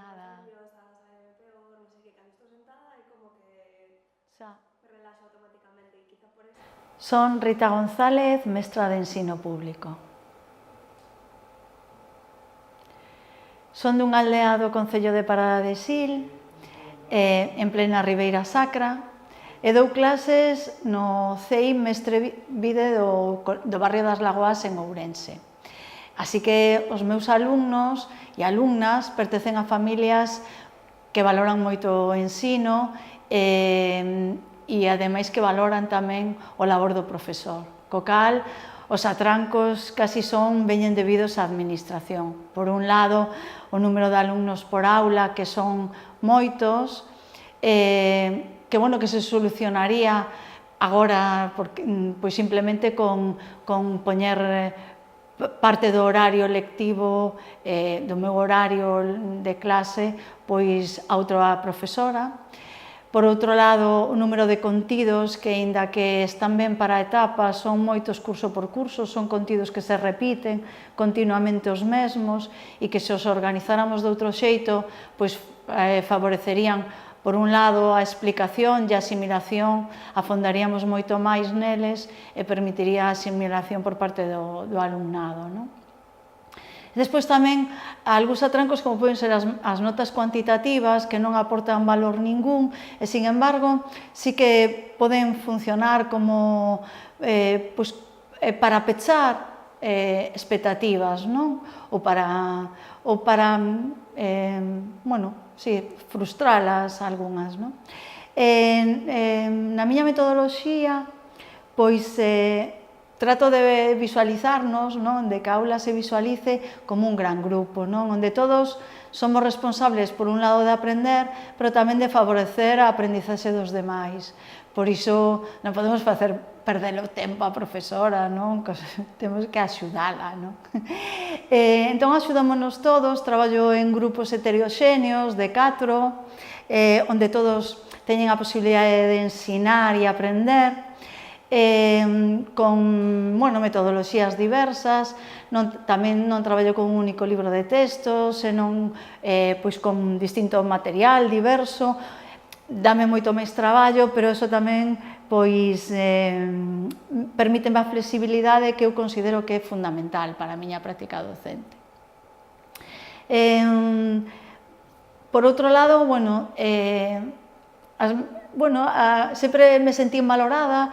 Nada. nerviosa, sabe peor, non sei que, cando estou sentada é como que me relaxo automáticamente e quizá por eso. Son Rita González, mestra de ensino público. Son dunha aldea do concello de Parada de Sil, en plena Ribeira Sacra, e dou clases no CEI Mestre Vide do barrio das Lagoas en Ourense. Así que os meus alumnos e alumnas pertencen a familias que valoran moito o ensino e ademais que valoran tamén o labor do profesor. Co cal, os atrancos casi veñen debidos á administración. Por un lado, o número de alumnos por aula, que son moitos, que se solucionaría agora pois simplemente con poñer parte do horario lectivo, do meu horario de clase, pois a outra profesora. Por outro lado, o número de contidos, que aínda que están ben para etapas, son moitos curso por curso, son contidos que se repiten continuamente os mesmos e que se os organizáramos de outro xeito, pois favorecerían, por un lado, a explicación e a asimilación, afondaríamos moito máis neles e permitiría a asimilación por parte do alumnado. Despois tamén, algúns atrancos como poden ser as notas cuantitativas, que non aportan valor ningún, e, sin embargo, sí que poden funcionar como para pechar expectativas, ou para frustralas algunhas. Na miña metodoloxía, pois trato de visualizarnos, de que a aula se visualice como un gran grupo, onde todos somos responsables, por un lado, de aprender, pero tamén de favorecer a aprendizaxe dos demais. Por iso non podemos facer perder o tempo á profesora, temos que axudala. Entón, axudámonos todos, traballo en grupos heteroxéneos de 4, onde todos teñen a posibilidade de ensinar e aprender, con metodoloxías diversas, tamén non traballo con un único libro de texto, senón con distinto material diverso, dame moito máis traballo, pero iso tamén permíteme a flexibilidade que eu considero que é fundamental para a miña práctica docente. Por outro lado, sempre me sentín valorada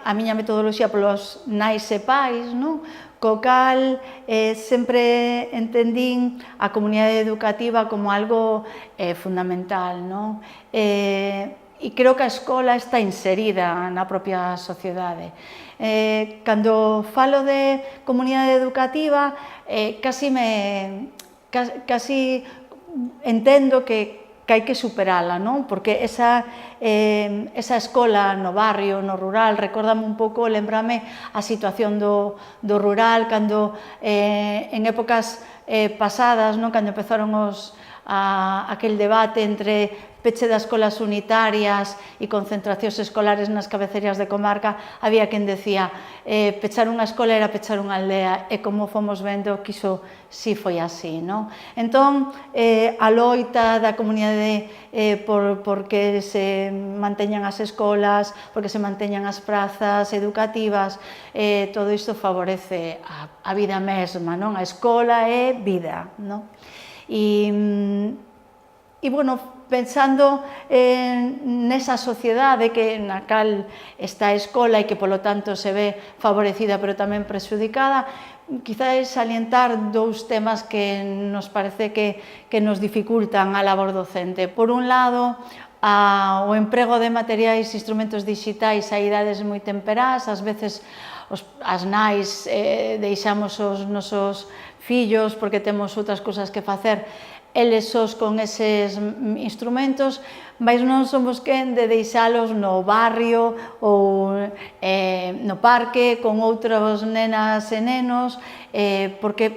a miña metodoloxía polos nais e pais, co cal sempre entendín a comunidade educativa como algo fundamental, e creo que a escola está inserida na propia sociedade. Cando falo de comunidade educativa, casi entendo que hai que superala, porque esa escola no barrio, no rural, recórdame un pouco, lembrame a situación do rural, cando en épocas pasadas, cando empezaron aquel debate entre peche das escolas unitarias e concentracións escolares nas cabeceras de comarca, había quen decía pechar unha escola era pechar unha aldea, e como fomos vendo que iso si foi así. Entón, a loita da comunidade porque se manteñan as escolas, porque se manteñan as prazas educativas, todo isto favorece a vida mesma, a escola é vida. Pensando nesa sociedade na cal está a escola e que, polo tanto, se ve favorecida pero tamén prexudicada, quizás salientar dous temas que nos parece que nos dificultan a labor docente. Por un lado, o emprego de materiais e instrumentos digitais a idades moi temperás, ás veces as nais deixamos os nosos fillos porque temos outras cousas que facer, eles sós con eses instrumentos, mas non somos quen de deixalos no barrio ou no parque con outros nenas e nenos, porque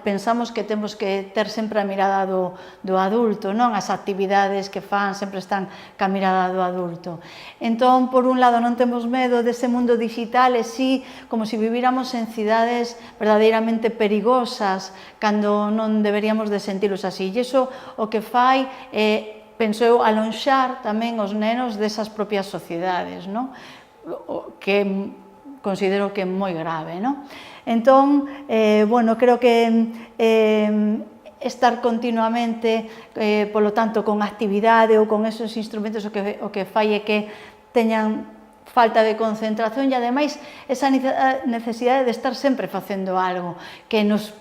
pensamos que temos que ter sempre a mirada do adulto, non? As actividades que fan sempre están ca mirada do adulto. Entón, por un lado, non temos medo dese mundo digital e sí, como se vivíramos en cidades verdadeiramente perigosas, cando non deberíamos de sentilos así. E iso o que fai é, penso eu, alonxar tamén os nenos desas propias sociedades, non? Que considero que é moi grave, non? Entón, bueno, creo que estar continuamente, polo tanto, con actividade ou con esos instrumentos o que fai é que teñan falta de concentración e, ademais, esa necesidade de estar sempre facendo algo que nos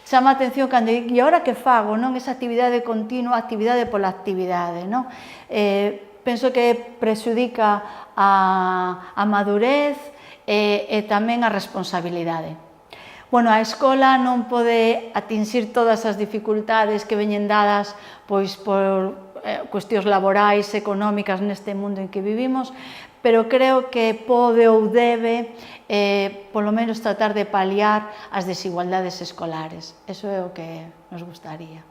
chama a atención cando e agora que fago, non? Esa actividade continua, actividade pola actividade, non? Penso que prexudica a madurez e tamén a responsabilidade. Bueno, a escola non pode atinxir todas as dificultades que veñen dadas pois por cuestións laborais, económicas neste mundo en que vivimos, pero creo que pode ou debe polo menos tratar de paliar as desigualdades escolares. Eso é o que nos gustaría.